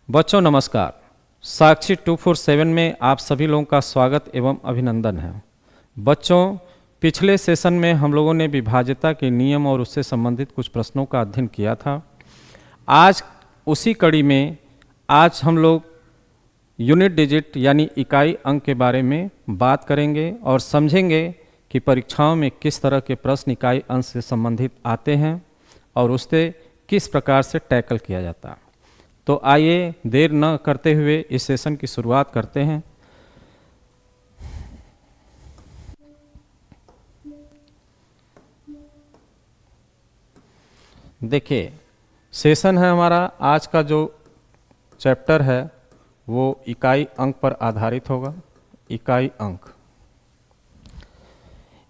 बच्चों नमस्कार। साक्षी 247 में आप सभी लोगों का स्वागत एवं अभिनंदन है। बच्चों, पिछले सेशन में हम लोगों ने विभाज्यता के नियम और उससे संबंधित कुछ प्रश्नों का अध्ययन किया था। आज उसी कड़ी में आज हम लोग यूनिट डिजिट यानी इकाई अंक के बारे में बात करेंगे और समझेंगे कि परीक्षाओं में किस तरह के प्रश्न इकाई अंक से संबंधित आते हैं और उससे किस प्रकार से टैकल किया जाता है। तो आइए देर न करते हुए इस सेशन की शुरुआत करते हैं। देखिए, सेशन है हमारा आज का जो चैप्टर है वो इकाई अंक पर आधारित होगा।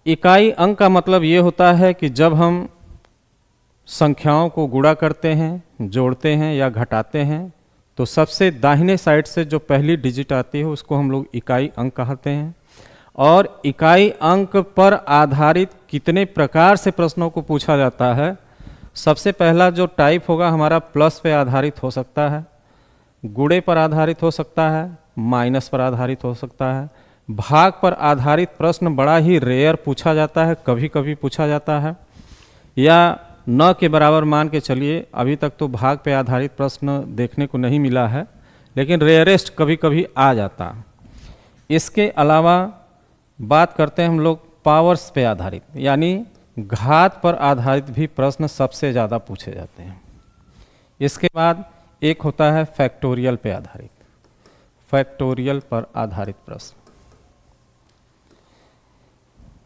इकाई अंक का मतलब ये होता है कि जब हम संख्याओं को गुणा करते हैं, जोड़ते हैं या घटाते हैं तो सबसे दाहिने साइड से जो पहली डिजिट आती है उसको हम लोग इकाई अंक कहते हैं। और इकाई अंक पर आधारित कितने प्रकार से प्रश्नों को पूछा जाता है। सबसे पहला जो टाइप होगा हमारा प्लस पे आधारित हो सकता है, गुणे पर आधारित हो सकता है, माइनस पर आधारित हो सकता है। भाग पर आधारित प्रश्न बड़ा ही रेयर पूछा जाता है, कभी कभी पूछा जाता है। या न के बराबर मान के चलिए, अभी तक तो भाग पे आधारित प्रश्न देखने को नहीं मिला है, लेकिन रेयरेस्ट कभी कभी आ जाता। इसके अलावा बात करते हैं हम लोग पावर्स पे आधारित, यानी घात पर आधारित भी प्रश्न सबसे ज़्यादा पूछे जाते हैं। इसके बाद एक होता है फैक्टोरियल पे आधारित, फैक्टोरियल पर आधारित प्रश्न।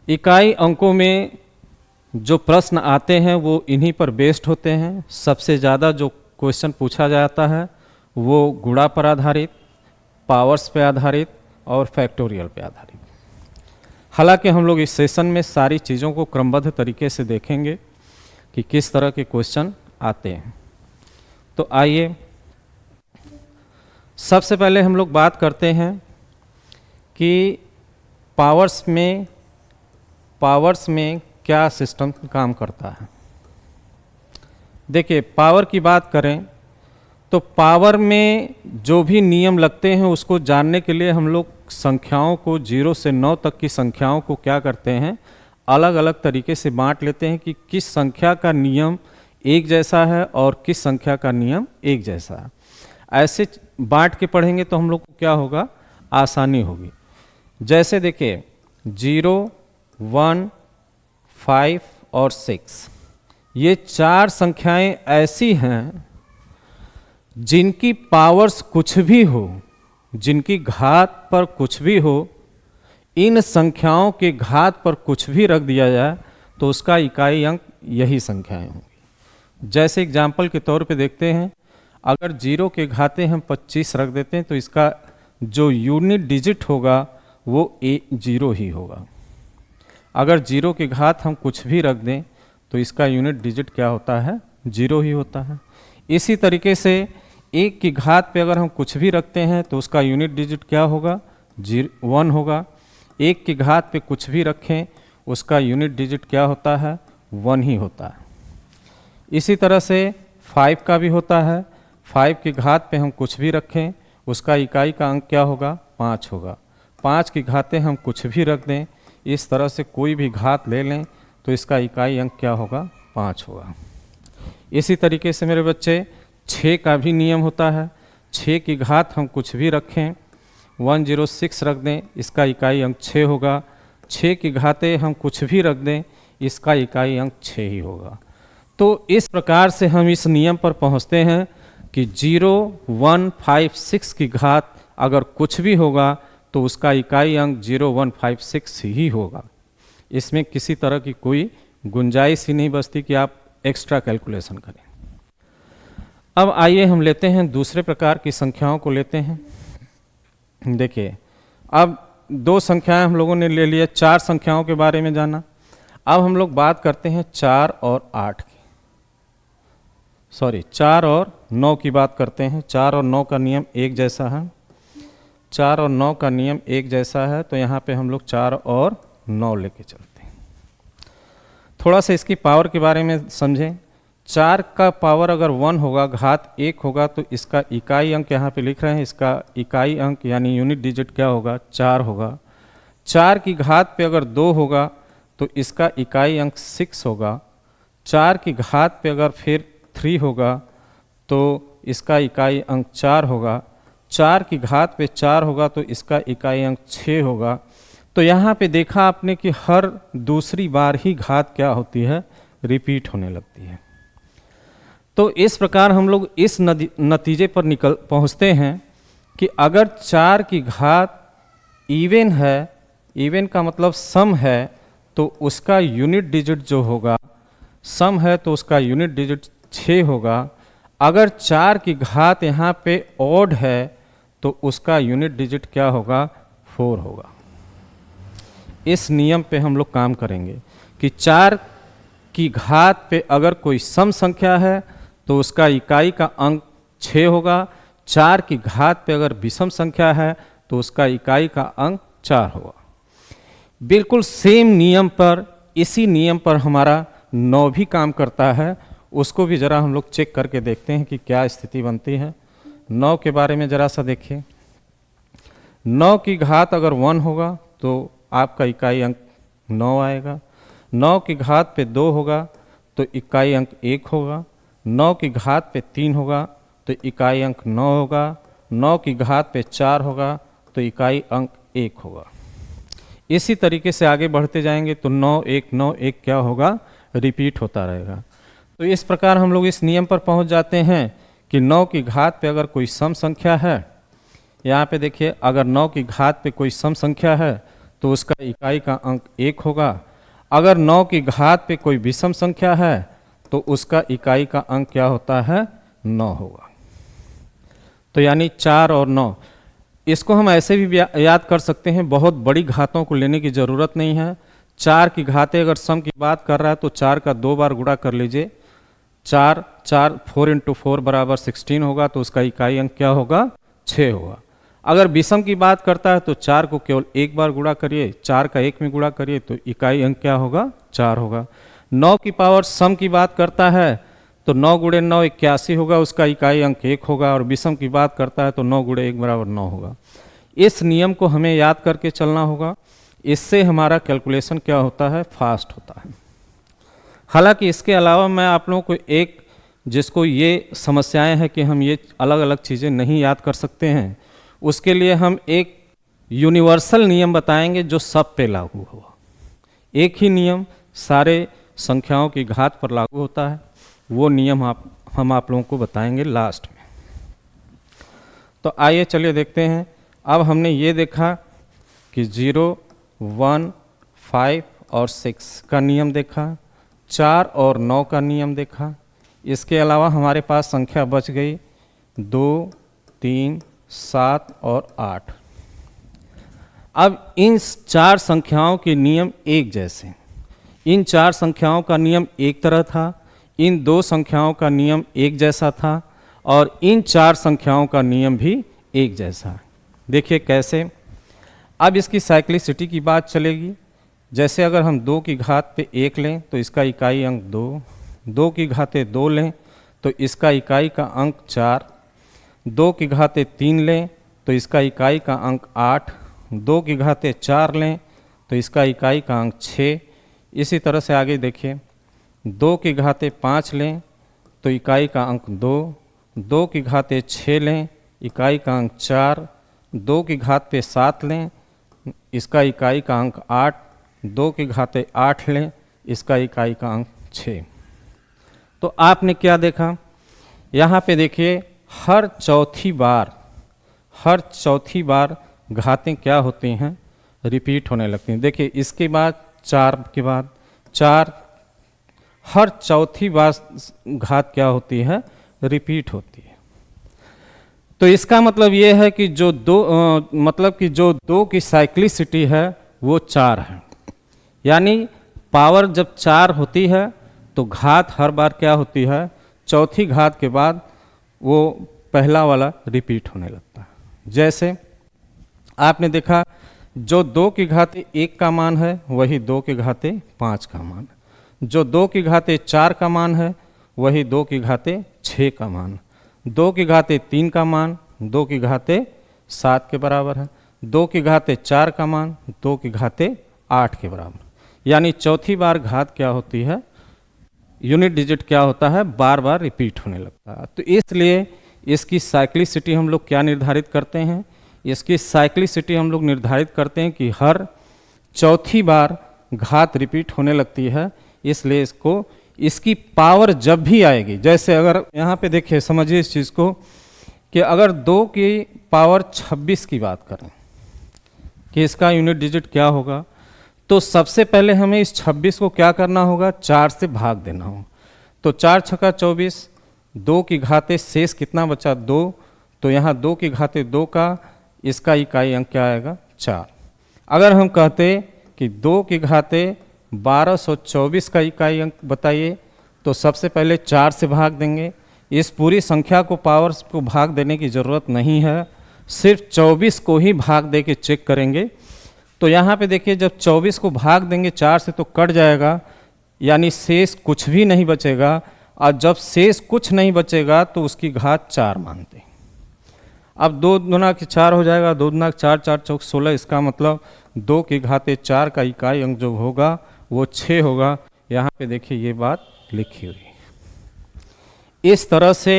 इकाई अंकों में जो प्रश्न आते हैं वो इन्हीं पर बेस्ड होते हैं। सबसे ज़्यादा जो क्वेश्चन पूछा जाता है वो गुणा पर आधारित, पावर्स पे आधारित और फैक्टोरियल पे आधारित। हालांकि हम लोग इस सेशन में सारी चीज़ों को क्रमबद्ध तरीके से देखेंगे कि किस तरह के क्वेश्चन आते हैं। तो आइए सबसे पहले हम लोग बात करते हैं कि पावर्स में क्या सिस्टम काम करता है। देखिए, पावर की बात करें तो पावर में जो भी नियम लगते हैं उसको जानने के लिए हम लोग संख्याओं को 0 से 9 तक की संख्याओं को क्या करते हैं, अलग अलग तरीके से बांट लेते हैं कि किस संख्या का नियम एक जैसा है और किस संख्या का नियम एक जैसा है। ऐसे बांट के पढ़ेंगे तो हम लोग को क्या होगा, आसानी होगी। जैसे देखिए 0, 1, 5 और 6, ये चार संख्याएं ऐसी हैं जिनकी पावर्स कुछ भी हो, जिनकी घात पर कुछ भी हो, इन संख्याओं के घात पर कुछ भी रख दिया जाए तो उसका इकाई अंक यही संख्याएं होंगी। जैसे एग्जाम्पल के तौर पे देखते हैं, अगर 0 के घाते हम 25 रख देते हैं तो इसका जो यूनिट डिजिट होगा वो 0 ही होगा। अगर 0 की घात हम कुछ भी रख दें तो इसका यूनिट डिजिट क्या होता है, 0 ही होता है। इसी तरीके से 1 की घात पे अगर हम कुछ भी रखते हैं तो उसका यूनिट डिजिट क्या होगा, 1 होगा। 1 की घात पे कुछ भी रखें उसका यूनिट डिजिट क्या होता है, 1 ही होता है। इसी तरह से 5 का भी होता है। 5 की घात पे हम कुछ भी रखें उसका इकाई का अंक क्या होगा, 5 होगा। 5 की घातें हम कुछ भी रख दें, इस तरह से कोई भी घात ले लें तो इसका इकाई अंक क्या होगा, 5 होगा। इसी तरीके से मेरे बच्चे 6 का भी नियम होता है। 6 की घात हम कुछ भी रखें, 106 रख दें, इसका इकाई अंक 6 होगा। 6 की घातें हम कुछ भी रख दें, इसका इकाई अंक 6 ही होगा। तो इस प्रकार से हम इस नियम पर पहुंचते हैं कि 0, 1, 5, 6 की घात अगर कुछ भी होगा तो उसका इकाई अंक 0, 1, 5, 6 ही होगा। इसमें किसी तरह की कोई गुंजाइश ही नहीं बचती कि आप एक्स्ट्रा कैलकुलेशन करें। अब आइए हम लेते हैं दूसरे प्रकार की संख्याओं को लेते हैं। देखिए, अब 2 संख्याएं हम लोगों ने ले लिया, 4 संख्याओं के बारे में जाना। अब हम लोग बात करते हैं 4 और 8 की, 4 और 9 की बात करते हैं। 4 और 9 का नियम एक जैसा है। 4 और 9 का नियम एक जैसा है तो यहाँ पे हम लोग 4 और 9 लेके चलते हैं। थोड़ा सा इसकी पावर के बारे में समझें 4 का पावर अगर 1 होगा, घात 1 होगा, तो इसका इकाई अंक यहाँ पे लिख रहे हैं, इसका इकाई अंक यानी यूनिट डिजिट क्या होगा, 4 होगा। 4 की घात पे अगर 2 होगा तो इसका इकाई अंक 6 होगा। 4 की घात पे अगर फिर 3 होगा तो इसका इकाई अंक 4 होगा। 4 की घात पे 4 होगा तो इसका इकाई अंक 6 होगा। तो यहाँ पे देखा आपने कि हर दूसरी बार ही घात क्या होती है, रिपीट होने लगती है। तो इस प्रकार हम लोग इस नतीजे पर पहुँचते हैं कि अगर 4 की घात इवन है, इवन का मतलब सम है, तो उसका यूनिट डिजिट जो होगा, सम है तो उसका यूनिट डिजिट 6 होगा। अगर 4 की घात यहाँ पे ऑड है तो उसका यूनिट डिजिट क्या होगा, 4 होगा। इस नियम पे हम लोग काम करेंगे कि 4 की घात पे अगर कोई सम संख्या है तो उसका इकाई का अंक 6 होगा। 4 की घात पे अगर विषम संख्या है तो उसका इकाई का अंक 4 होगा। बिल्कुल सेम नियम पर, इसी नियम पर हमारा 9 भी काम करता है। उसको भी ज़रा हम लोग चेक करके देखते हैं कि क्या स्थिति बनती है। 9 के बारे में ज़रा सा देखिए। 9 की घात अगर 1 होगा तो आपका इकाई अंक 9 आएगा। 9 की घात पे 2 होगा तो इकाई अंक 1 होगा। 9 की घात पे 3 होगा तो इकाई अंक 9 होगा। 9 की घात पे 4 होगा तो इकाई अंक 1 होगा। इसी तरीके से आगे बढ़ते जाएंगे तो 9 1 9 1 क्या होगा, रिपीट होता रहेगा। तो इस प्रकार हम लोग इस नियम पर पहुंच जाते हैं कि 9 की घात पे अगर कोई सम संख्या है, यहाँ पे देखिए, अगर 9 की घात पे कोई सम संख्या है तो उसका इकाई का अंक 1 होगा। अगर 9 की घात पे कोई विषम संख्या है तो उसका इकाई का अंक क्या होता है, 9 होगा। तो यानी 4 और 9, इसको हम ऐसे भी याद कर सकते हैं, बहुत बड़ी घातों को लेने की ज़रूरत नहीं है। 4 की घातें अगर सम की बात कर रहा है तो 4 का 2 बार गुणा कर लीजिए। 4 4 × 4 बराबर 16 होगा तो उसका इकाई अंक क्या होगा, 6 होगा। अगर विषम की बात करता है तो 4 को केवल एक बार गुणा करिए, 4 का 1 में गुणा करिए तो इकाई अंक क्या होगा, 4 होगा। 9 की पावर सम की बात करता है तो 9 × 9 81 होगा, उसका इकाई अंक 1 होगा। और विषम की बात करता है तो 9 × 1 बराबर 9 होगा। इस नियम को हमें याद करके चलना होगा। इससे हमारा कैलकुलेशन क्या होता है, फास्ट होता है। हालांकि इसके अलावा मैं आप लोगों को एक, जिसको ये समस्याएं हैं कि हम ये अलग अलग चीज़ें नहीं याद कर सकते हैं, उसके लिए हम एक यूनिवर्सल नियम बताएंगे जो सब पे लागू हो। एक ही नियम सारे संख्याओं की घात पर लागू होता है, वो नियम हम आप लोगों को बताएंगे लास्ट में। तो आइए चलिए देखते हैं। अब हमने ये देखा कि 0 1 5 और 6 का नियम देखा, 4 और 9 का नियम देखा। इसके अलावा हमारे पास संख्या बच गई 2 3 7 और 8। अब इन 4 संख्याओं के नियम एक जैसे, इन 4 संख्याओं का नियम एक तरह था, इन 2 संख्याओं का नियम एक जैसा था, और इन 4 संख्याओं का नियम भी एक जैसा। देखिए कैसे। अब इसकी साइक्लिसिटी की बात चलेगी। जैसे अगर हम 2 की घात पे 1 लें तो इसका इकाई अंक 2, 2 की घाते 2 लें तो इसका इकाई का अंक 4, 2 की घाते 3 लें तो इसका इकाई का अंक 8, 2 की घाते 4 लें तो इसका इकाई का अंक 6। इसी तरह से आगे देखिए, 2 की घाते 5 लें तो इकाई का अंक 2, 2 की घाते 6 लें इकाई का अंक 4, 2 की घात पे 7 लें इसका इकाई का अंक 8, 2 की घाते 8 लें इसका इकाई का अंक 6। तो आपने क्या देखा, यहाँ पे देखिए हर चौथी बार घातें क्या होती हैं, रिपीट होने लगती हैं। देखिए इसके बाद 4 के बाद 4, हर चौथी बार घात क्या होती है, रिपीट होती है। तो इसका मतलब ये है कि जो दो की साइक्लिसिटी है वो 4 है। यानी पावर जब 4 होती है तो घात हर बार क्या होती है, चौथी घात के बाद वो पहला वाला रिपीट होने लगता है। जैसे आपने देखा जो 2 की घाते 1 का मान है वही 2 की घाते 5 का मान है, जो 2 की घाते 4 का मान है वही 2 की घाते 6 का मान, 2 की घाते 3 का मान 2 की घाते 7 के बराबर है, 2 की घाते 4 का मान 2 की घाते 8 के बराबर। यानी चौथी बार घात क्या होती है, यूनिट डिजिट क्या होता है, बार बार रिपीट होने लगता है। तो इसलिए इसकी साइक्लिसिटी हम लोग क्या निर्धारित करते हैं, इसकी साइक्लिसिटी हम लोग निर्धारित करते हैं कि हर चौथी बार घात रिपीट होने लगती है, इसलिए इसको इसकी पावर जब भी आएगी, जैसे अगर यहाँ पे देखिए समझिए इस चीज़ को कि अगर 2 की पावर 26 की बात करें कि इसका यूनिट डिजिट क्या होगा, तो सबसे पहले हमें इस 26 को क्या करना होगा, 4 से भाग देना होगा। तो 4 छक्का 24, 2 की घाते शेष कितना बचा 2, तो यहाँ 2 की घाते 2 का इसका इकाई अंक क्या आएगा 4। अगर हम कहते कि 2 की घाते 1224 का इकाई अंक बताइए, तो सबसे पहले 4 से भाग देंगे। इस पूरी संख्या को पावर्स को भाग देने की ज़रूरत नहीं है, सिर्फ 24 को ही भाग दे के चेक करेंगे। तो यहाँ पे देखिए जब 24 को भाग देंगे 4 से तो कट जाएगा, यानी शेष कुछ भी नहीं बचेगा, और जब शेष कुछ नहीं बचेगा तो उसकी घात 4 मानते हैं। अब 2 गुना के 4 हो जाएगा, 2 गुना 4, 4 चौक 16, इसका मतलब 2 की घाते 4 का इकाई अंक जो होगा वो 6 होगा। यहाँ पे देखिए ये बात लिखी हुई है। इस तरह से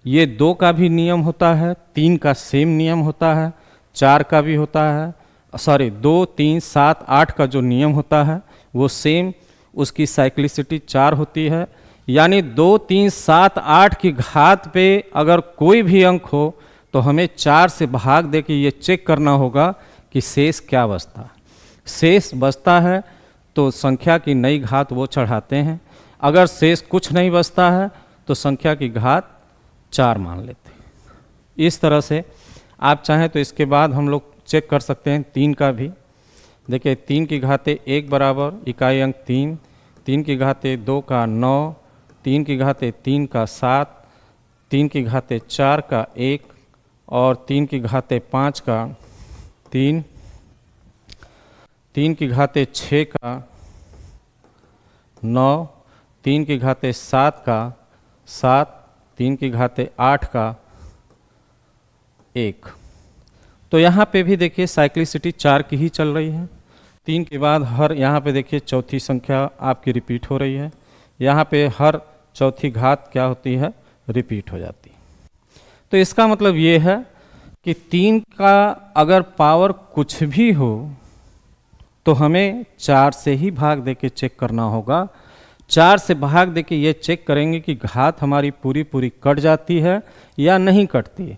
ये 2 का भी नियम होता है, 3 का सेम नियम होता है, 4 का भी होता है, 2, 3, 7, 8 का जो नियम होता है वो सेम, उसकी साइक्लिसिटी 4 होती है। यानी 2, 3, 7, 8 की घात पे अगर कोई भी अंक हो तो हमें 4 से भाग दे के ये चेक करना होगा कि शेष क्या बचता है। शेष बचता है तो संख्या की नई घात वो चढ़ाते हैं, अगर शेष कुछ नहीं बचता है तो संख्या की घात 4 मान लेते हैं। इस तरह से आप चाहें तो इसके बाद हम लोग चेक कर सकते हैं 3 का भी। देखिए 3 की घाते 1 बराबर इकाई अंक 3, 3 की घाते 2 का 9, 3 की घाते 3 का 7, 3 की घाते 4 का 1 और 3 की घाते 5 का 3, 3 की घाते 6 का 9, 3 की घाते 7 का 7, 3 की घाते 8 का 1। तो यहाँ पे भी देखिए साइक्लिसिटी 4 की ही चल रही है। 3 के बाद हर यहाँ पे देखिए चौथी संख्या आपकी रिपीट हो रही है, यहाँ पे हर चौथी घात क्या होती है, रिपीट हो जाती है। तो इसका मतलब ये है कि 3 का अगर पावर कुछ भी हो तो हमें 4 से ही भाग दे के चेक करना होगा। 4 से भाग दे के ये चेक करेंगे कि घात हमारी पूरी पूरी कट जाती है या नहीं कटती है।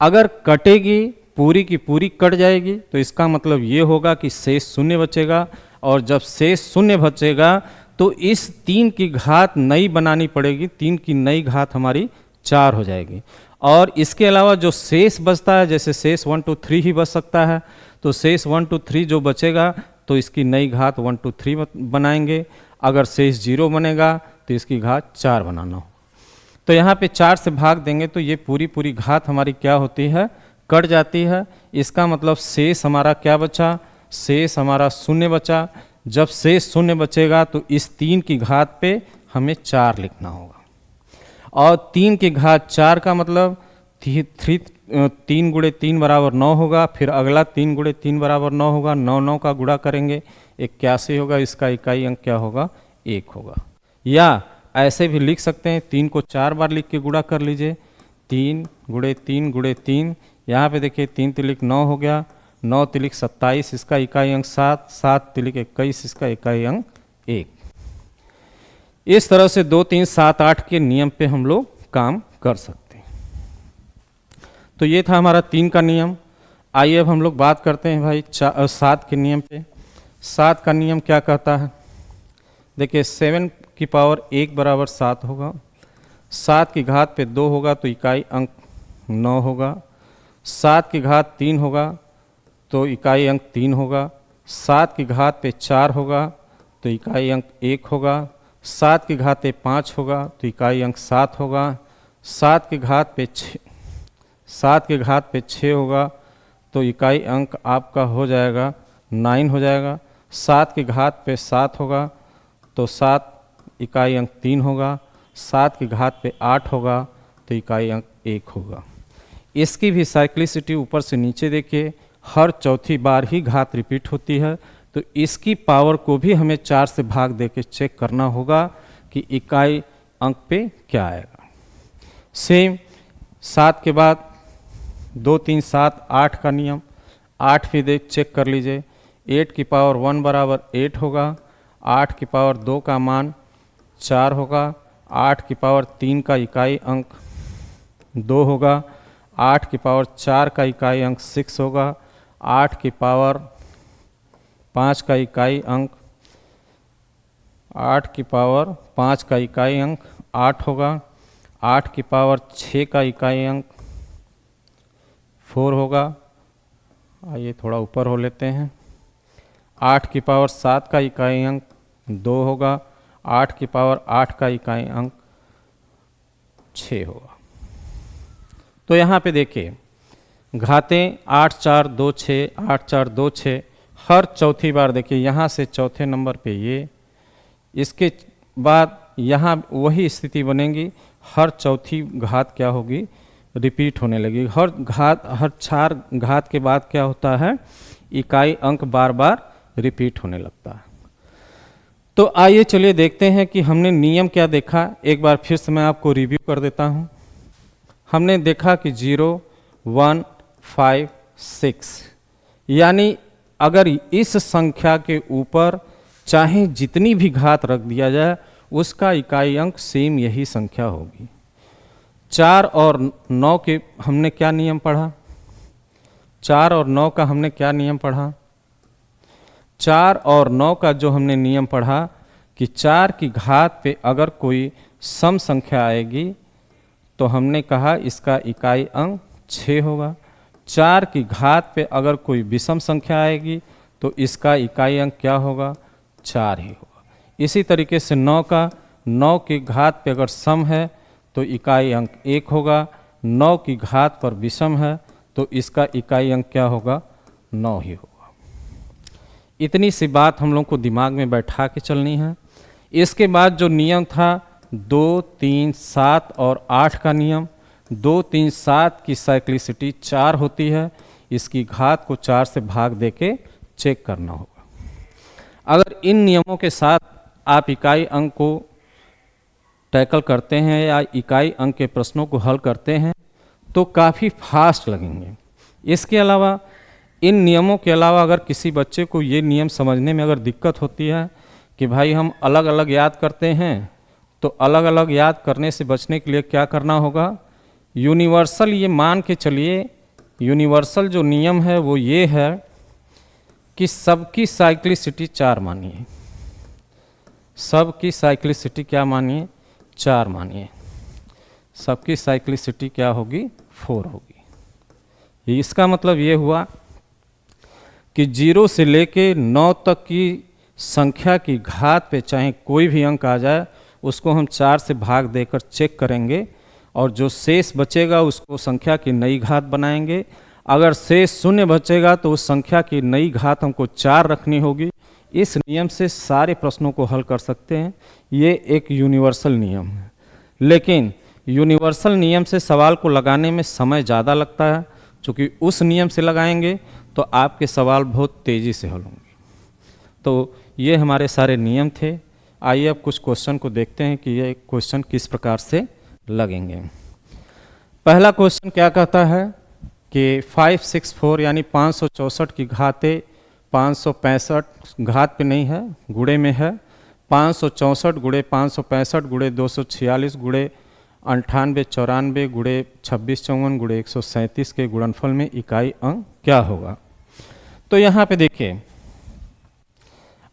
अगर कटेगी, पूरी की पूरी कट जाएगी, तो इसका मतलब ये होगा कि शेष शून्य बचेगा, और जब शेष शून्य बचेगा तो इस 3 की घात नई बनानी पड़ेगी, 3 की नई घात हमारी 4 हो जाएगी। और इसके अलावा जो शेष बचता है, जैसे शेष 1, 2, 3 ही बच सकता है, तो शेष 1, 2, 3 जो बचेगा तो इसकी नई घात 1, 2, 3 बनाएंगे। अगर शेष 0 बनेगा तो इसकी घात 4 बनाना हो। तो यहाँ पे 4 से भाग देंगे तो ये पूरी पूरी घात हमारी क्या होती है, कट जाती है। इसका मतलब शेष हमारा क्या बचा, शेष हमारा शून्य बचा। जब शेष शून्य बचेगा तो इस 3 की घात पे हमें 4 लिखना होगा, और 3 की घात 4 का मतलब 3 गुणे 3 बराबर 9 होगा, फिर अगला 3 गुणे 3 बराबर 9 होगा, 9 9 का गुणा करेंगे 81 होगा, इसका इकाई अंक क्या होगा, 1 होगा। या ऐसे भी लिख सकते हैं, 3 को 4 बार लिख के गुणा कर लीजिए, 3 गुणे 3 गुणे 3, यहाँ पे देखिए 3 तिलिक 9 हो गया, 9 तिलिक 27, इसका इकाई अंक 7, 7 तिलिक 21, इसका इकाई अंक 1। इस तरह से 2, 3, 7, 8 के नियम पे हम लोग काम कर सकते हैं। तो ये था हमारा 3 का नियम। आइए अब हम लोग बात करते हैं भाई 7 के नियम पे। 7 का नियम क्या कहता है, देखिए 7 की पावर 1 बराबर 7 होगा, 7 की घात पे 2 होगा तो इकाई अंक 9 होगा, 7 की घात 3 होगा तो इकाई अंक 3 होगा, 7 की घात पे 4 होगा तो इकाई अंक 1 होगा, 7 की घात पे 5 होगा तो इकाई अंक 7 होगा, 7 की घात पे 6 होगा तो इकाई अंक आपका हो जाएगा 9 हो जाएगा, 7 की घात पे 7 होगा तो 7 इकाई अंक 3 होगा, 7 की घात पे 8 होगा तो इकाई अंक 1 होगा। इसकी भी साइक्लिसिटी ऊपर से नीचे देखिए, हर चौथी बार ही घात रिपीट होती है, तो इसकी पावर को भी हमें 4 से भाग देके चेक करना होगा कि इकाई अंक पे क्या आएगा। सेम 7 के बाद 2 3 7 8 का नियम, 8 भी देख चेक कर लीजिए, 8 की पावर 1 बराबर 8 होगा, 8 की पावर 2 का मान 4 होगा, 8 की पावर 3 का इकाई अंक 2 होगा, 8 की पावर 4 का इकाई अंक 6 होगा, 8 की पावर 5 का इकाई अंक 8 की पावर 5 का इकाई अंक 8 होगा, 8 की पावर 6 का इकाई अंक 4 होगा। आइए थोड़ा ऊपर हो लेते हैं, 8 की पावर 7 का इकाई अंक 2 होगा, 8 की पावर 8 का इकाई अंक 6 होगा। तो यहाँ पे देखिए घातें 8 4 2 6 8 4 2 6, हर चौथी बार देखिए यहाँ से चौथे नंबर पे ये, इसके बाद यहाँ वही स्थिति बनेगी, हर चौथी घात क्या होगी, रिपीट होने लगेगी। हर 4 घात के बाद क्या होता है, इकाई अंक बार बार रिपीट होने लगता है। तो आइए चलिए देखते हैं कि हमने नियम क्या देखा। एक बार फिर से मैं आपको रिव्यू कर देता हूँ। हमने देखा कि 0 1 5 6, यानी अगर इस संख्या के ऊपर चाहे जितनी भी घात रख दिया जाए उसका इकाई अंक सेम यही संख्या होगी। 4 और 9 के हमने क्या नियम पढ़ा, 4 और 9 का हमने क्या नियम पढ़ा, 4 और 9 का जो हमने नियम पढ़ा कि 4 की घात पे अगर कोई सम संख्या आएगी तो हमने कहा इसका इकाई अंक 6 होगा। 4 की घात पे अगर कोई विषम संख्या आएगी तो इसका इकाई अंक क्या होगा, 4 ही होगा। इसी तरीके से 9 की घात पे अगर सम है तो इकाई अंक 1 होगा, 9 की घात पर विषम है तो इसका इकाई अंक क्या होगा, 9 ही होगा। इतनी सी बात हम लोग को दिमाग में बैठा के चलनी है। इसके बाद जो नियम था 2 3 7 और 8 का नियम, 2 3 7 की साइक्लिसिटी 4 होती है, इसकी घात को 4 से भाग देके चेक करना होगा। अगर इन नियमों के साथ आप इकाई अंक को टैकल करते हैं या इकाई अंक के प्रश्नों को हल करते हैं तो काफ़ी फास्ट लगेंगे। इसके अलावा इन नियमों के अलावा अगर किसी बच्चे को ये नियम समझने में अगर दिक्कत होती है कि भाई हम अलग अलग याद करते हैं, तो अलग अलग याद करने से बचने के लिए क्या करना होगा, यूनिवर्सल ये मान के चलिए, यूनिवर्सल जो नियम है वो ये है कि सबकी साइक्लिसिटी 4 मानिए, सबकी साइक्लिसिटी क्या मानिए, 4 मानिए, सबकी साइक्लिसिटी क्या होगी, 4 होगी। इसका मतलब ये हुआ कि 0 से लेके 9 तक की संख्या की घात पे चाहे कोई भी अंक आ जाए उसको हम 4 से भाग देकर चेक करेंगे और जो शेष बचेगा उसको संख्या की नई घात बनाएंगे। अगर शेष 0 बचेगा तो उस संख्या की नई घात हमको 4 रखनी होगी। इस नियम से सारे प्रश्नों को हल कर सकते हैं। ये एक यूनिवर्सल नियम है, लेकिन यूनिवर्सल नियम से सवाल को लगाने में समय ज़्यादा लगता है, क्योंकि उस नियम से लगाएंगे तो आपके सवाल बहुत तेज़ी से हल होंगे। तो ये हमारे सारे नियम थे। आइए अब कुछ क्वेश्चन को देखते हैं कि ये क्वेश्चन किस प्रकार से लगेंगे। पहला क्वेश्चन क्या कहता है कि 564 यानी 564 की घातें 565 घात पे नहीं है, गुणे में है, 564 गुणे 565 गुणे 246 गुणे 98 94 गुणे 26 54 गुणे 137 के गुणनफल में इकाई अंक क्या होगा। तो यहाँ पे देखिए,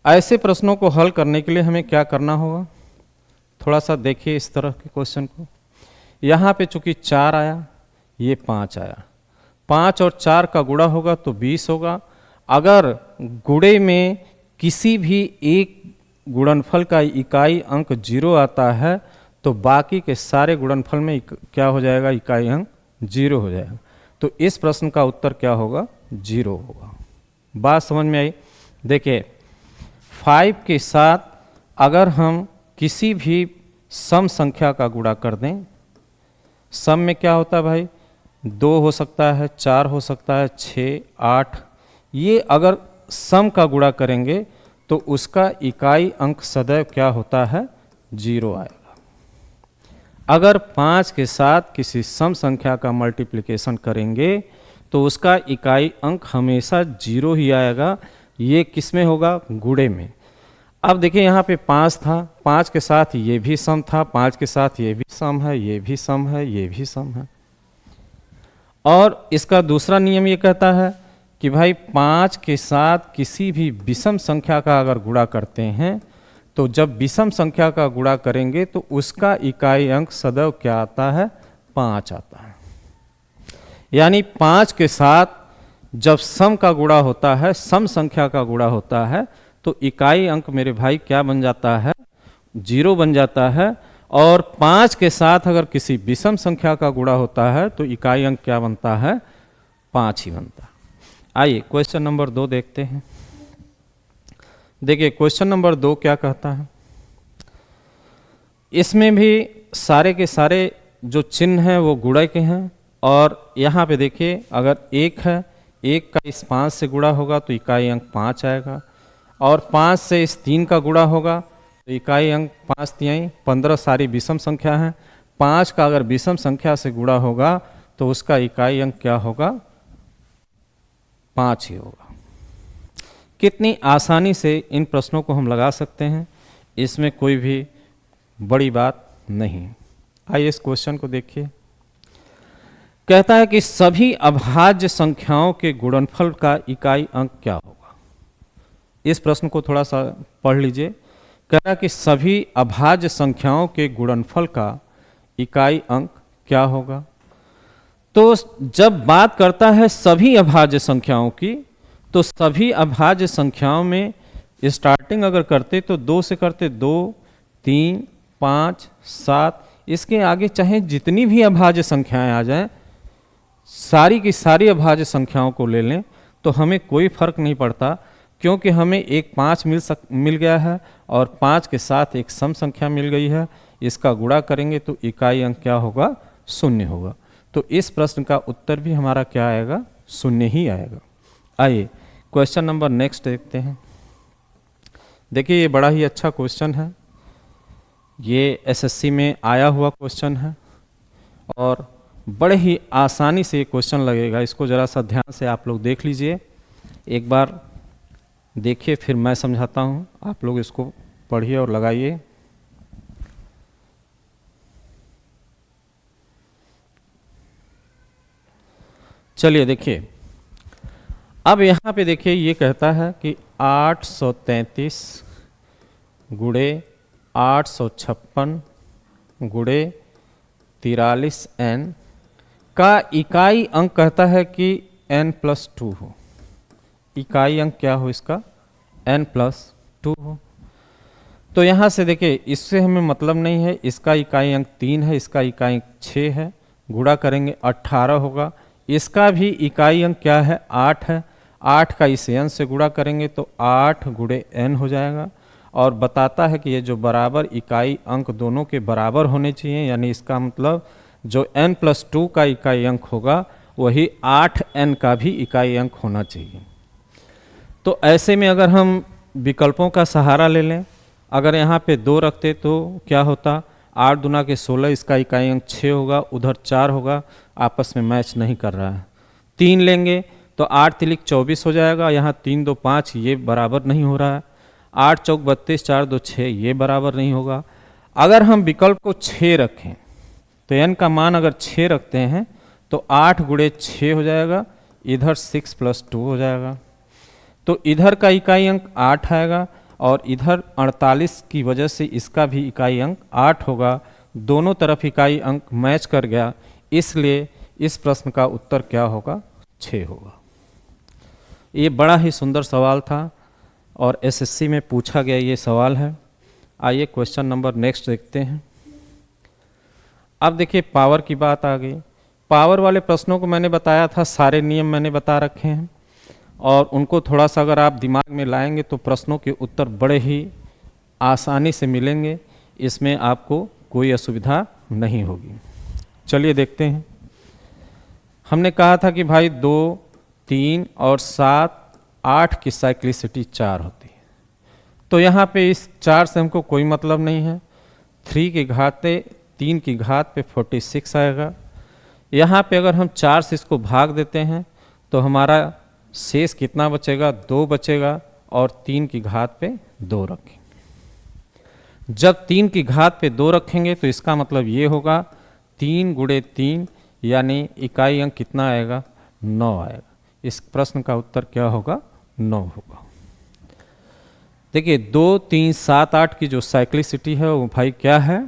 ऐसे प्रश्नों को हल करने के लिए हमें क्या करना होगा, थोड़ा सा देखिए इस तरह के क्वेश्चन को। यहाँ पे चूंकि 4 आया, ये 5 आया, 5 और 4 का गुणा होगा तो 20 होगा। अगर गुणे में किसी भी एक गुणनफल का इकाई अंक 0 आता है तो बाकी के सारे गुणनफल में क्या हो जाएगा, इकाई अंक 0 हो जाएगा। तो इस प्रश्न का उत्तर क्या होगा, 0 होगा। बात समझ में आई। देखिए 5 के साथ अगर हम किसी भी सम संख्या का गुणा कर दें। सम में क्या होता है भाई, 2 हो सकता है, 4 हो सकता है, 6, 8। ये अगर सम का गुणा करेंगे तो उसका इकाई अंक सदैव क्या होता है, 0 आएगा। अगर 5 के साथ किसी सम संख्या का मल्टीप्लिकेशन करेंगे तो उसका इकाई अंक हमेशा 0 ही आएगा। ये किस में होगा, गुणे में। अब देखिए यहाँ पे 5 था, 5 के साथ ये भी सम था, 5 के साथ ये भी सम है, ये भी सम है, ये भी सम है। और इसका दूसरा नियम ये कहता है कि भाई 5 के साथ किसी भी विषम संख्या का अगर गुणा करते हैं तो जब विषम संख्या का गुणा करेंगे तो उसका इकाई अंक सदैव क्या आता है, 5 आता है। यानी 5 के साथ जब सम का गुणा होता है, सम संख्या का गुणा होता है, तो इकाई अंक मेरे भाई क्या बन जाता है, 0 बन जाता है। और 5 के साथ अगर किसी विषम संख्या का गुणा होता है तो इकाई अंक क्या बनता है, 5 ही बनता है। आइए क्वेश्चन नंबर 2 देखते हैं। देखिए क्वेश्चन नंबर 2 क्या कहता है। इसमें भी सारे के सारे जो चिन्ह हैं वो गुणा के हैं। और यहाँ पे देखिए अगर 1 है, 1 का इस 5 से गुणा होगा तो इकाई अंक 5 आएगा। और 5 से इस 3 का गुणा होगा तो इकाई अंक 5 तिहाई 15 सारी विषम संख्या है। 5 का अगर विषम संख्या से गुणा होगा तो उसका इकाई अंक क्या होगा, 5 ही होगा। कितनी आसानी से इन प्रश्नों को हम लगा सकते हैं, इसमें कोई भी बड़ी बात नहीं। आइए इस क्वेश्चन को देखिए। कहता है कि सभी अभाज्य संख्याओं के गुणनफल का इकाई अंक क्या होगा। इस प्रश्न को थोड़ा सा पढ़ लीजिए। कह रहा है कि सभी अभाज्य संख्याओं के गुणनफल का इकाई अंक क्या होगा। तो जब बात करता है सभी अभाज्य संख्याओं की, तो सभी अभाज्य संख्याओं में स्टार्टिंग अगर करते तो 2 से करते, 2, 3, 5, 7। इसके आगे चाहे जितनी भी अभाज्य संख्याएं आ जाएं, सारी की सारी अभाज्य संख्याओं को ले लें तो हमें कोई फर्क नहीं पड़ता, क्योंकि हमें एक 5 मिल गया है और 5 के साथ एक सम संख्या मिल गई है। इसका गुणा करेंगे तो इकाई अंक क्या होगा, 0 होगा। तो इस प्रश्न का उत्तर भी हमारा क्या आएगा, 0 ही आएगा। आइए क्वेश्चन नंबर नेक्स्ट देखते हैं। देखिए ये बड़ा ही अच्छा क्वेश्चन है, ये एसएससी में आया हुआ क्वेश्चन है और बड़े ही आसानी से ये क्वेश्चन लगेगा। इसको ज़रा सा ध्यान से आप लोग देख लीजिए, एक बार देखिए फिर मैं समझाता हूँ, आप लोग इसको पढ़िए और लगाइए। चलिए देखिए, अब यहाँ पे देखिए ये कहता है कि 833 गुणे 856 गुणे 43n का इकाई अंक कहता है कि n+2 हो। इकाई अंक क्या हो इसका, n+2 हो। तो यहाँ से देखिए इससे हमें मतलब नहीं है, इसका इकाई अंक 3 है, इसका इकाई अंक 6 है, गुणा करेंगे 18 होगा। इसका भी इकाई अंक क्या है, 8 है। 8 का इस n से गुणा करेंगे तो 8 गुणे n हो जाएगा। और बताता है कि ये जो बराबर इकाई अंक दोनों के बराबर होने चाहिए, यानी इसका मतलब जो n+2 का इकाई अंक होगा वही 8n का भी इकाई अंक होना चाहिए। तो ऐसे में अगर हम विकल्पों का सहारा ले लें, अगर यहाँ पे 2 रखते तो क्या होता, 8 दूना के 16, इसका इकाई अंक 6 होगा, उधर 4 होगा, आपस में मैच नहीं कर रहा है। 3 लेंगे तो 8 तिलिक 24 हो जाएगा, यहाँ 3 2 5 ये बराबर नहीं हो रहा है। 8 चौक 32, 4 2 6 ये बराबर नहीं होगा। अगर हम विकल्प को 6 रखें तो n का मान अगर 6 रखते हैं तो 8 गुणे 6 हो जाएगा, इधर 6 + 2 हो जाएगा। तो इधर का इकाई अंक 8 आएगा और इधर 48 की वजह से इसका भी इकाई अंक 8 होगा। दोनों तरफ इकाई अंक मैच कर गया, इसलिए इस प्रश्न का उत्तर क्या होगा, 6 होगा। ये बड़ा ही सुंदर सवाल था और एसएससी में पूछा गया ये सवाल है। आइए क्वेश्चन नंबर नेक्स्ट देखते हैं। अब देखिए पावर की बात आ गई। पावर वाले प्रश्नों को मैंने बताया था, सारे नियम मैंने बता रखे हैं और उनको थोड़ा सा अगर आप दिमाग में लाएंगे तो प्रश्नों के उत्तर बड़े ही आसानी से मिलेंगे, इसमें आपको कोई असुविधा नहीं होगी। चलिए देखते हैं। हमने कहा था कि भाई 2, 3 और 7, 8 की साइक्लिसिटी 4 होती है। तो यहाँ पे इस 4 से हमको कोई मतलब नहीं है। 3 की घात पे 3 की घात पे 46 आएगा। यहाँ पे अगर हम 4 से इसको भाग देते हैं तो हमारा शेष कितना बचेगा, 2 बचेगा, और 3 की घात पे 2 रखेंगे। जब 3 की घात पे 2 रखेंगे तो इसका मतलब ये होगा 3 गुणे 3, यानी इकाई अंक कितना आएगा, 9 आएगा। इस प्रश्न का उत्तर क्या होगा, 9 होगा। देखिए 2, 3, 7, 8 की जो साइक्लिसिटी है वो भाई क्या है,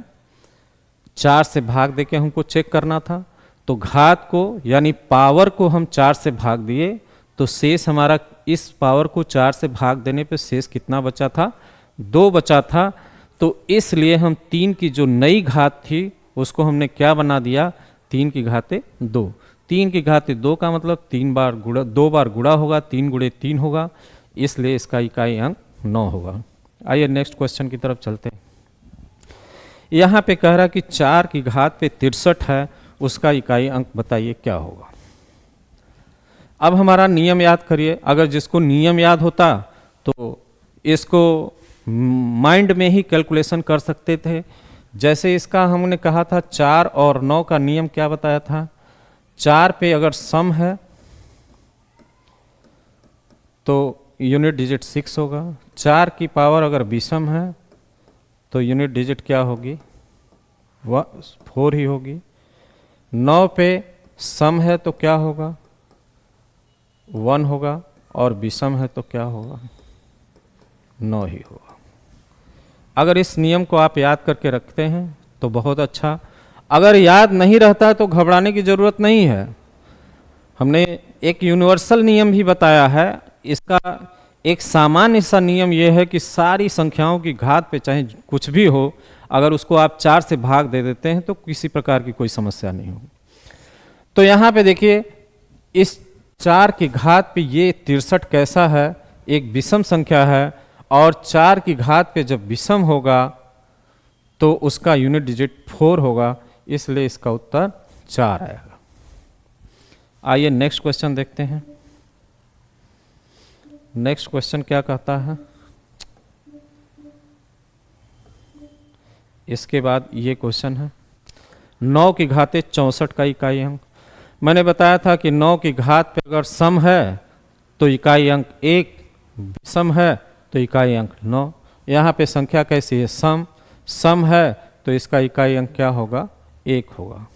4 से भाग दे के हमको चेक करना था। तो घात को यानी पावर को हम 4 से भाग दिए तो शेष हमारा, इस पावर को 4 से भाग देने पे शेष कितना बचा था, 2 बचा था। तो इसलिए हम 3 की जो नई घात थी उसको हमने क्या बना दिया, 3 की घाते 2। 3 की घाते 2 का मतलब 2 बार गुणा होगा, 3 गुणे 3 होगा, इसलिए इसका इकाई अंक 9 होगा। आइए नेक्स्ट क्वेश्चन की तरफ चलते हैं। यहाँ पे कह रहा कि 4 की घात पे 63 है, उसका इकाई अंक बताइए क्या होगा। अब हमारा नियम याद करिए। अगर जिसको नियम याद होता तो इसको माइंड में ही कैलकुलेशन कर सकते थे। जैसे इसका हमने कहा था 4 और 9 का नियम क्या बताया था, 4 पे अगर सम है तो यूनिट डिजिट 6 होगा। 4 की पावर अगर विषम है तो यूनिट डिजिट क्या होगी, 4 ही होगी। 9 पे सम है तो क्या होगा, 1 होगा, और विषम है तो क्या होगा, 9 ही होगा। अगर इस नियम को आप याद करके रखते हैं तो बहुत अच्छा। अगर याद नहीं रहता तो घबराने की ज़रूरत नहीं है। हमने एक यूनिवर्सल नियम भी बताया है। इसका एक सामान्य सा नियम यह है कि सारी संख्याओं की घात पे चाहे कुछ भी हो, अगर उसको आप 4 से भाग दे देते हैं तो किसी प्रकार की कोई समस्या नहीं होगी। तो यहाँ पे देखिए इस 4 की घात पे ये 63 कैसा है, एक विषम संख्या है, और 4 की घात पे जब विषम होगा तो उसका यूनिट डिजिट 4 होगा, इसलिए इसका उत्तर 4 आएगा। आइए नेक्स्ट क्वेश्चन देखते हैं। नेक्स्ट क्वेश्चन क्या कहता है, इसके बाद ये क्वेश्चन है 9 की घाते 64 का इकाई अंक। मैंने बताया था कि 9 की घात पे अगर सम है तो इकाई अंक 1, विषम है तो इकाई अंक 9। यहाँ पे संख्या कैसी है, सम है तो इसका इकाई अंक क्या होगा, 1 होगा।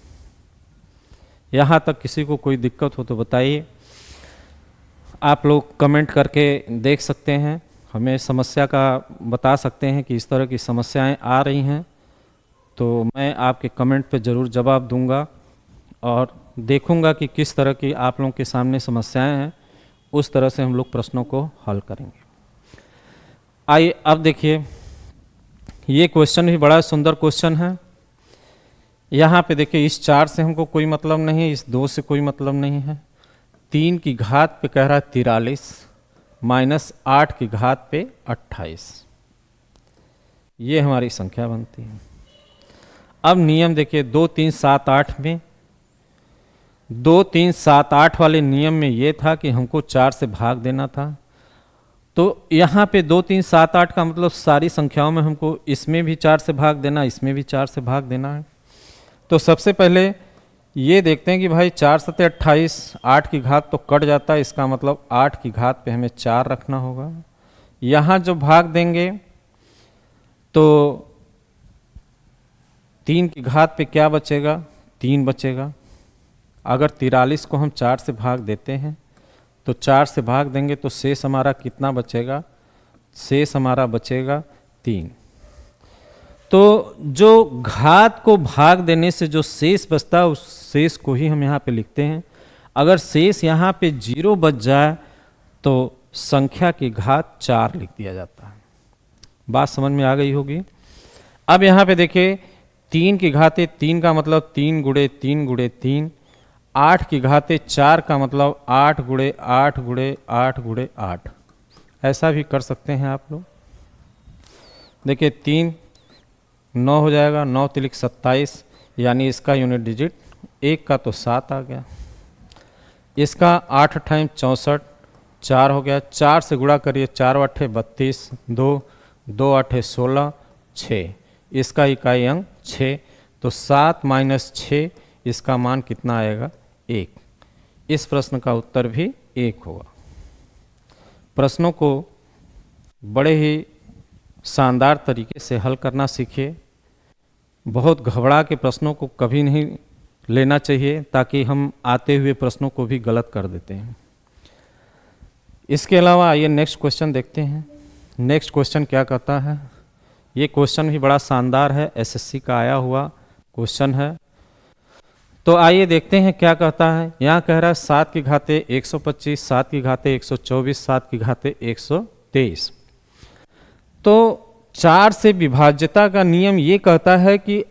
यहाँ तक किसी को कोई दिक्कत हो तो बताइए। आप लोग कमेंट करके देख सकते हैं, हमें समस्या का बता सकते हैं कि इस तरह की समस्याएं आ रही हैं, तो मैं आपके कमेंट पे ज़रूर जवाब दूंगा और देखूंगा कि किस तरह की आप लोगों के सामने समस्याएं हैं, उस तरह से हम लोग प्रश्नों को हल करेंगे। आइए अब देखिए, ये क्वेश्चन भी बड़ा सुंदर क्वेश्चन है। यहाँ पे देखिए इस 4 से हमको कोई मतलब नहीं है, इस 2 से कोई मतलब नहीं है। 3 की घात पे कह रहा है 43 माइनस 8 की घात पे 28, ये हमारी संख्या बनती है। अब नियम देखिए 2, 3, 7, 8 में 2, 3, 7, 8 वाले नियम में ये था कि हमको 4 से भाग देना था। तो यहाँ पे 2, 3, 7, 8 का मतलब सारी संख्याओं में हमको इसमें भी 4 से भाग देना, इसमें भी 4 से भाग देना है। तो सबसे पहले ये देखते हैं कि भाई 4 सते 28, 8 की घात तो कट जाता है, इसका मतलब 8 की घात पे हमें 4 रखना होगा। यहाँ जो भाग देंगे तो 3 की घात पे क्या बचेगा, 3 बचेगा। अगर 43 को हम 4 से भाग देते हैं तो 4 से भाग देंगे तो शेष हमारा कितना बचेगा, शेष हमारा बचेगा 3। तो जो घात को भाग देने से जो शेष बचता है उस शेष को ही हम यहाँ पे लिखते हैं। अगर शेष यहाँ पे 0 बच जाए तो संख्या की घात 4 लिख दिया जाता है। बात समझ में आ गई होगी। अब यहाँ पे देखिए 3 की घाते 3 का मतलब 3 गुणे 3 गुणे 3, 8 की घाते 4 का मतलब 8 गुणे 8 गुणे 8 गुणे 8, ऐसा भी कर सकते हैं आप लोग। देखिए 3 9 हो जाएगा, 9 तिलिक 27, यानी इसका यूनिट डिजिट 1 का तो 7 आ गया। इसका 8 टाइम 64, 4 हो गया, 4 से गुणा करिए, 4 8 32, 2 8 16, 6, इसका इकाई अंक 6, तो 7 माइनस 6 इसका मान कितना आएगा? 1। इस प्रश्न का उत्तर भी 1 होगा। प्रश्नों को बड़े ही शानदार तरीके से हल करना सीखिए। बहुत घबरा के प्रश्नों को कभी नहीं लेना चाहिए, ताकि हम आते हुए प्रश्नों को भी गलत कर देते हैं। इसके अलावा आइए नेक्स्ट क्वेश्चन देखते हैं। नेक्स्ट क्वेश्चन क्या कहता है? ये क्वेश्चन भी बड़ा शानदार है, एसएससी का आया हुआ क्वेश्चन है। तो आइए देखते हैं क्या कहता है। यहाँ कह रहा है 7 की घाते 125, 7 की घाते 124, 7 की घाते 123। तो 4 से विभाज्यता का नियम ये कहता है कि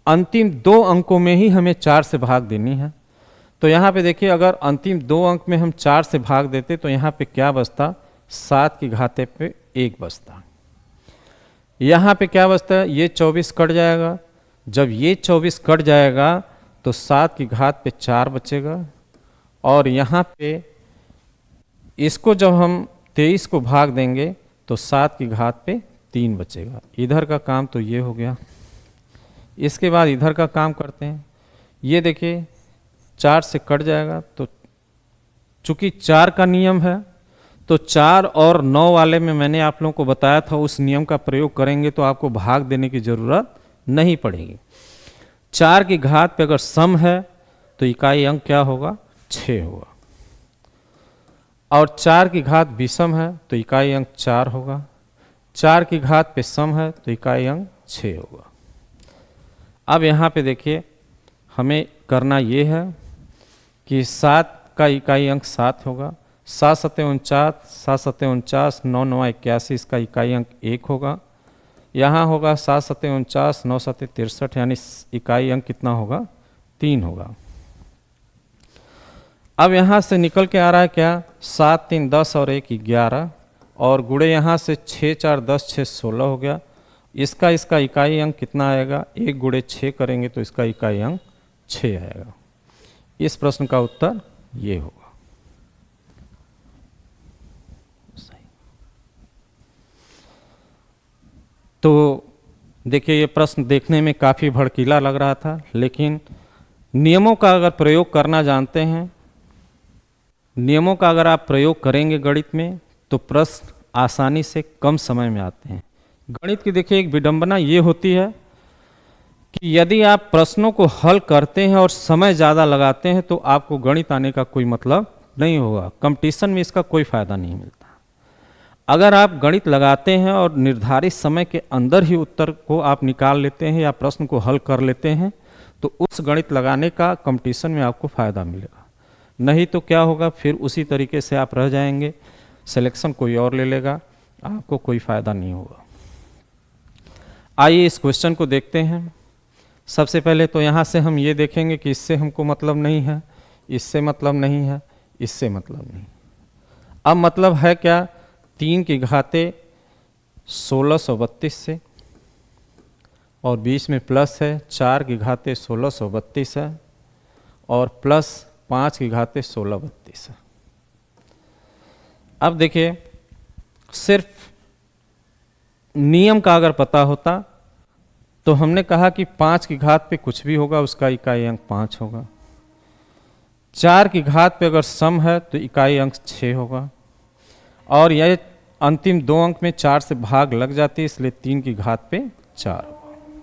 अंतिम 2 अंकों में ही हमें 4 से भाग देनी है। तो यहाँ पे देखिए, अगर अंतिम 2 अंक में हम 4 से भाग देते तो यहाँ पे क्या बचता? 7 की घाते पे 1 बचता। यहाँ पे क्या बचता है? ये 24 कट जाएगा। जब ये 24 कट जाएगा तो 7 की घात पे 4 बचेगा, और यहाँ पे इसको जब हम 23 को भाग देंगे तो 7 की घात पे 3 बचेगा। इधर का काम तो ये हो गया। इसके बाद इधर का काम करते हैं। ये देखिए 4 से कट जाएगा, तो चूंकि 4 का नियम है, तो 4 और 9 वाले में मैंने आप लोगों को बताया था, उस नियम का प्रयोग करेंगे तो आपको भाग देने की ज़रूरत नहीं पड़ेगी। 4 की घात पे अगर सम है तो इकाई अंक क्या होगा? 6 होगा। और 4 की घात विषम है तो इकाई अंक 4 होगा। 4 की घात पे सम है तो इकाई अंक 6 होगा। अब यहाँ पे देखिए, हमें करना ये है कि 7 का इकाई अंक 7 होगा। 7 सत्ते 49, 7 सत्ते 49, 9 9 81, इसका इकाई अंक 1 होगा। यहाँ होगा 7 सत्ते 49, 9 सत्ते 63, यानी इकाई अंक कितना होगा? 3 होगा। अब यहाँ से निकल के आ रहा है क्या? 7 3 10 और 1 11, और गुणे यहाँ से 6 4 10, 6 16 हो गया। इसका इकाई अंक कितना आएगा? 1 गुणे 6 करेंगे तो इसका इकाई अंक 6 आएगा। इस प्रश्न का उत्तर ये होगा। तो देखिए, ये प्रश्न देखने में काफ़ी भड़कीला लग रहा था, लेकिन नियमों का अगर प्रयोग करना जानते हैं, नियमों का अगर आप प्रयोग करेंगे गणित में, तो प्रश्न आसानी से कम समय में आते हैं। गणित की देखिए एक विडंबना ये होती है कि यदि आप प्रश्नों को हल करते हैं और समय ज़्यादा लगाते हैं तो आपको गणित आने का कोई मतलब नहीं होगा। कंपटीशन में इसका कोई फ़ायदा नहीं मिलता। अगर आप गणित लगाते हैं और निर्धारित समय के अंदर ही उत्तर को आप निकाल लेते हैं या प्रश्न को हल कर लेते हैं, तो उस गणित लगाने का कंपटीशन में आपको फ़ायदा मिलेगा। नहीं तो क्या होगा? फिर उसी तरीके से आप रह जाएंगे, सिलेक्शन कोई और ले लेगा, आपको कोई फ़ायदा नहीं होगा। आइए इस क्वेश्चन को देखते हैं। सबसे पहले तो यहाँ से हम ये देखेंगे कि इससे हमको मतलब नहीं है, इससे मतलब नहीं है, इससे मतलब नहीं। अब मतलब है क्या? 3 की घाते 1632 से, और बीच में प्लस है 4 की घाते 1632 है, और प्लस 5 की घाते 1632 है। अब देखिए, सिर्फ नियम का अगर पता होता तो हमने कहा कि 5 की घात पे कुछ भी होगा उसका इकाई अंक 5 होगा। 4 की घात पे अगर सम है तो इकाई अंक 6 होगा, और यह अंतिम 2 अंक में 4 से भाग लग जाती है, इसलिए 3 की घात पे 4 होगा।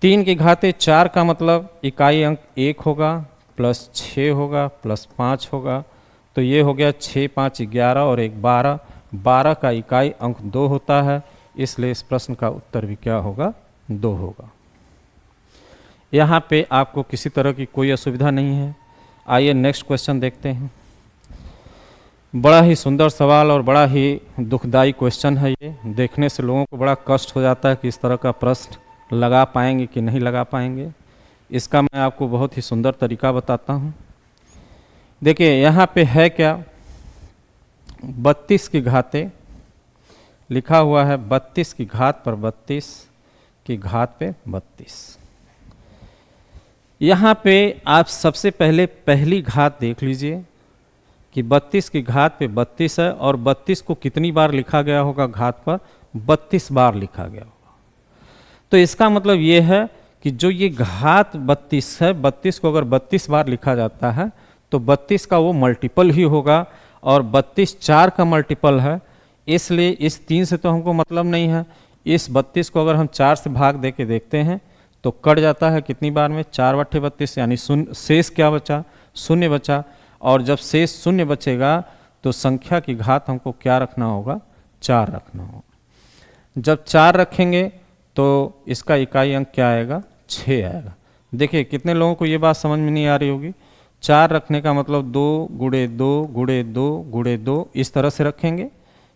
3 की घाते 4 का मतलब इकाई अंक 1 होगा, प्लस 6 होगा, प्लस 5 होगा, तो ये हो गया 6 5 11 और 1 12। 12 का इकाई अंक 2 होता है, इसलिए इस प्रश्न का उत्तर भी क्या होगा? 2 होगा। यहाँ पे आपको किसी तरह की कोई असुविधा नहीं है। आइए नेक्स्ट क्वेश्चन देखते हैं। बड़ा ही सुंदर सवाल और बड़ा ही दुखदाई क्वेश्चन है ये। देखने से लोगों को बड़ा कष्ट हो जाता है कि इस तरह का प्रश्न लगा पाएंगे कि नहीं लगा पाएंगे। इसका मैं आपको बहुत ही सुंदर तरीका बताता हूँ। देखिए यहाँ पे है क्या? 32 की घाते लिखा हुआ है, 32 की घात पर 32 की घात पे 32। यहाँ पे आप सबसे पहले पहली घात देख लीजिए कि 32 की घात पे 32 है और 32 को कितनी बार लिखा गया होगा घात पर, 32 बार लिखा गया होगा। तो इसका मतलब ये है कि जो ये घात 32 है, 32 को अगर 32 बार लिखा जाता है तो 32 का वो मल्टीपल ही होगा, और 32 4 का मल्टीपल है, इसलिए इस 3 से तो हमको मतलब नहीं है। इस 32 को अगर हम 4 से भाग दे के देखते हैं तो कट जाता है कितनी बार में, 4/32, यानी शून्य, शेष क्या बचा, शून्य बचा। और जब शेष शून्य बचेगा तो संख्या की घात हमको क्या रखना होगा, 4 रखना होगा। जब 4 रखेंगे तो इसका इकाई अंक क्या आएगा, 6 आएगा। देखिए कितने लोगों को ये बात समझ में नहीं आ रही होगी। 4 रखने का मतलब 2 गुणे 2 गुणे 2 गुणे 2 इस तरह से रखेंगे।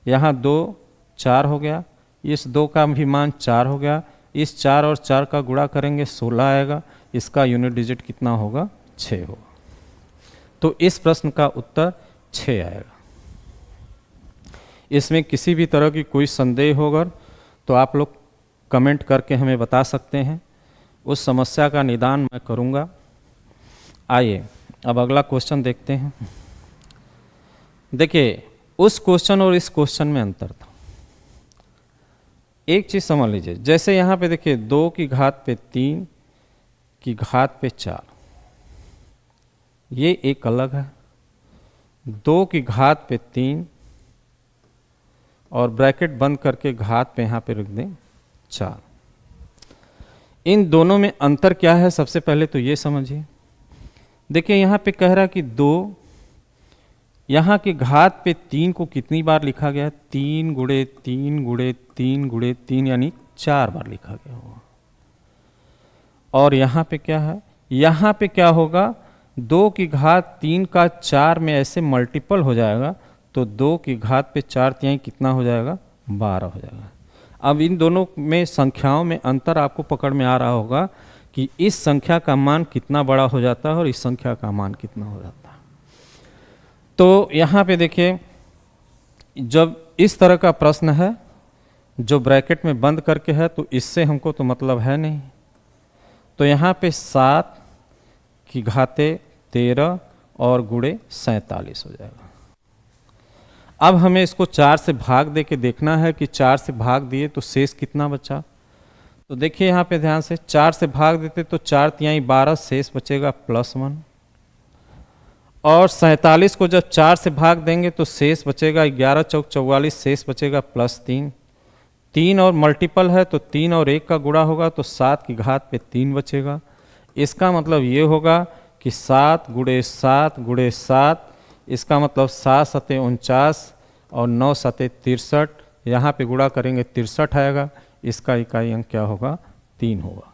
यहाँ 2 4 हो गया, इस 2 का भी मान 4 हो गया, इस 4 और 4 का गुणा करेंगे 16 आएगा, इसका यूनिट डिजिट कितना होगा, 6 होगा। तो इस प्रश्न का उत्तर 6 आएगा। इसमें किसी भी तरह की कोई संदेह होगा तो आप लोग कमेंट करके हमें बता सकते हैं, उस समस्या का निदान मैं करूँगा। आइए अब अगला क्वेश्चन देखते हैं। देखिए उस क्वेश्चन और इस क्वेश्चन में अंतर था। एक चीज़ समझ लीजिए, जैसे यहाँ पे देखिए 2 की घात पे 3 की घात पे 4, ये एक अलग है। 2 की घात पे 3 और ब्रैकेट बंद करके घात पे यहाँ पे रख दें 4। इन दोनों में अंतर क्या है, सबसे पहले तो ये समझिए। देखिए यहाँ पे कह रहा कि 2, यहाँ की घात पे 3 को कितनी बार लिखा गया है, 3 गुणे 3 गुणे 3 गुणे 3, यानी 4 बार लिखा गया होगा। और यहाँ पे क्या है, यहाँ पे क्या होगा, 2 की घात 3 का 4 में ऐसे मल्टीपल हो जाएगा, तो 2 की घात पे 4 तिहाई कितना हो जाएगा, 12 हो जाएगा। अब इन दोनों में संख्याओं में अंतर आपको पकड़ में आ रहा होगा कि इस संख्या का मान कितना बड़ा हो जाता है और इस संख्या का मान कितना हो जाता है। तो यहाँ पे देखिए, जब इस तरह का प्रश्न है जो ब्रैकेट में बंद करके है, तो इससे हमको तो मतलब है नहीं। तो यहाँ पे 7 की घाते 13 और गुणे 47 हो जाएगा। अब हमें इसको 4 से भाग दे के देखना है कि 4 से भाग दिए तो शेष कितना बचा। तो देखिए यहाँ पे ध्यान से, 4 से भाग देते तो 4 तिहाई 12, शेष बचेगा +1। और 47 को जब 4 से भाग देंगे तो शेष बचेगा 11 चौक 44, शेष बचेगा +3। 3 और मल्टीपल है तो 3 और 1 का गुणा होगा तो 7 की घात पे 3 बचेगा। इसका मतलब ये होगा कि 7 गुणे 7 गुणे 7, इसका मतलब 7 सते 49 और 9 सते 63, यहाँ पे गुणा करेंगे 63 आएगा। इसका इकाई अंक क्या होगा, 3 होगा।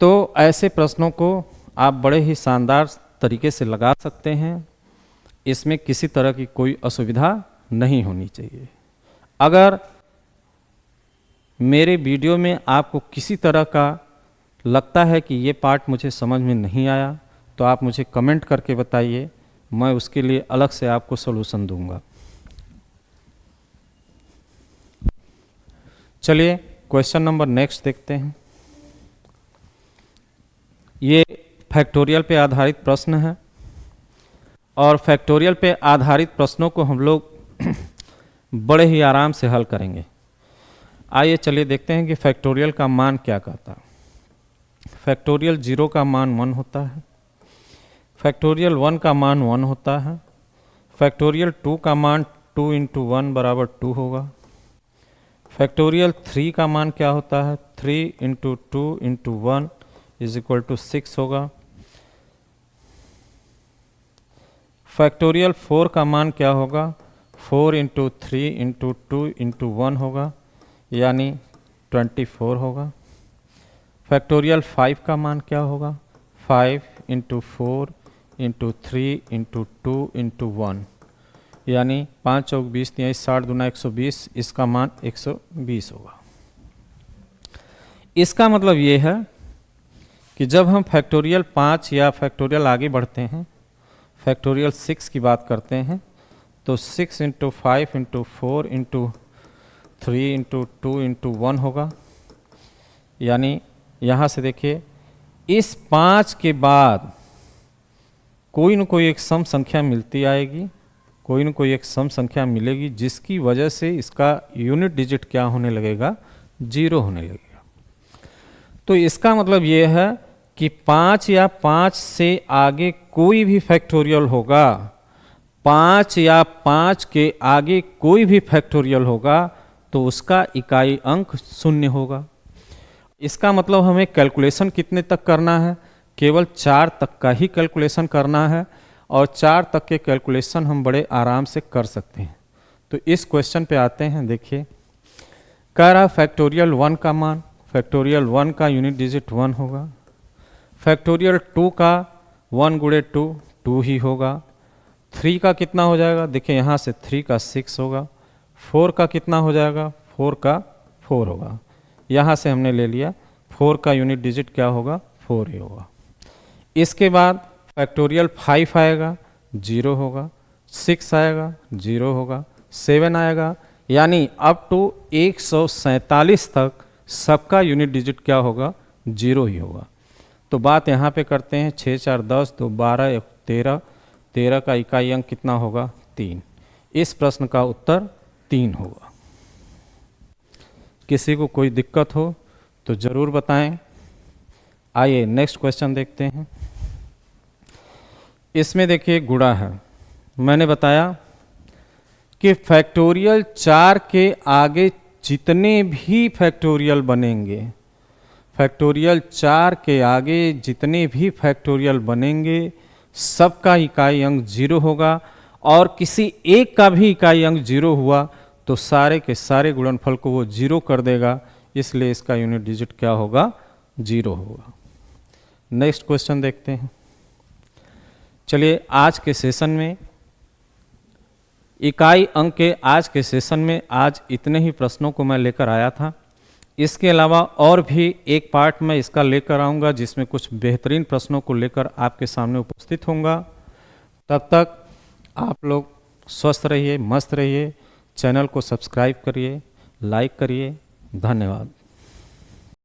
तो ऐसे प्रश्नों को आप बड़े ही शानदार तरीके से लगा सकते हैं, इसमें किसी तरह की कोई असुविधा नहीं होनी चाहिए। अगर मेरे वीडियो में आपको किसी तरह का लगता है कि ये पार्ट मुझे समझ में नहीं आया तो आप मुझे कमेंट करके बताइए, मैं उसके लिए अलग से आपको सॉल्यूशन दूंगा। चलिए क्वेश्चन नंबर नेक्स्ट देखते हैं। ये फैक्टोरियल पे आधारित प्रश्न है और फैक्टोरियल पे आधारित प्रश्नों को हम लोग बड़े ही आराम से हल करेंगे। आइए चलिए देखते हैं कि फैक्टोरियल का मान क्या कहता है। फैक्टोरियल 0 का मान 1 होता है, फैक्टोरियल 1 का मान 1 होता है, फैक्टोरियल 2 का मान 2 × 1 बराबर 2 होगा, फैक्टोरियल 3 का मान क्या होता है, 3 × 2 × 1 = 6 होगा, फैक्टोरियल 4 का मान क्या होगा, 4 × 3 × 2 × 1 होगा, यानी 24 होगा। फैक्टोरियल 5 का मान क्या होगा, 5 × 4 × 3 × 2 × 1, यानी 5 चौक 20, 60 दूना 120, इसका मान 120 होगा। इसका मतलब ये है कि जब हम फैक्टोरियल 5 या फैक्टोरियल आगे बढ़ते हैं, फैक्टोरियल 6 की बात करते हैं, तो 6 × 5 × 4 × 3 × 2 × 1 होगा, यानी यहाँ से देखिए इस 5 के बाद कोई न कोई एक सम संख्या मिलती आएगी, कोई न कोई एक सम संख्या मिलेगी, जिसकी वजह से इसका यूनिट डिजिट क्या होने लगेगा, 0 होने लगेगा। तो इसका मतलब ये है कि 5 या 5 से आगे कोई भी फैक्टोरियल होगा, 5 या 5 के आगे कोई भी फैक्टोरियल होगा तो उसका इकाई अंक 0 होगा। इसका मतलब हमें कैलकुलेशन कितने तक करना है, केवल 4 तक का ही कैलकुलेशन करना है, और 4 तक के कैलकुलेशन हम बड़े आराम से कर सकते हैं। तो इस क्वेश्चन पे आते हैं। देखिए कह रहा फैक्टोरियल 1 का मान, फैक्टोरियल 1 का यूनिट डिजिट 1 होगा, फैक्टोरियल 2 का 1 गुणे 2 2 ही होगा, 3 का कितना हो जाएगा, देखिए यहाँ से 3 का 6 होगा, 4 का कितना हो जाएगा, 4 का 4 होगा, यहाँ से हमने ले लिया 4 का यूनिट डिजिट क्या होगा, 4 ही होगा। इसके बाद फैक्टोरियल 5 आएगा, 0 होगा, 6 आएगा, 0 होगा, 7 आएगा, यानी अप टू 147 तक सबका यूनिट डिजिट क्या होगा, 0 ही होगा। तो बात यहाँ पे करते हैं, 6 4 10 2 12 1 13, 13 का इकाई अंक कितना होगा, 3। इस प्रश्न का उत्तर 3 होगा। किसी को कोई दिक्कत हो तो ज़रूर बताएं। आइए नेक्स्ट क्वेश्चन देखते हैं। इसमें देखिए गुणा है। मैंने बताया कि फैक्टोरियल 4 के आगे जितने भी फैक्टोरियल बनेंगे, फैक्टोरियल 4 के आगे जितने भी फैक्टोरियल बनेंगे सबका इकाई अंक 0 होगा, और किसी एक का भी इकाई अंक 0 हुआ तो सारे के सारे गुणनफल को वो 0 कर देगा, इसलिए इसका यूनिट डिजिट क्या होगा, 0 होगा। नेक्स्ट क्वेश्चन देखते हैं। चलिए आज के सेशन में इकाई अंक के आज के सेशन में आज इतने ही प्रश्नों को मैं लेकर आया था। इसके अलावा और भी एक पार्ट मैं इसका लेकर आऊँगा जिसमें कुछ बेहतरीन प्रश्नों को लेकर आपके सामने उपस्थित होऊंगा। तब तक आप लोग स्वस्थ रहिए, मस्त रहिए, चैनल को सब्सक्राइब करिए, लाइक करिए। धन्यवाद।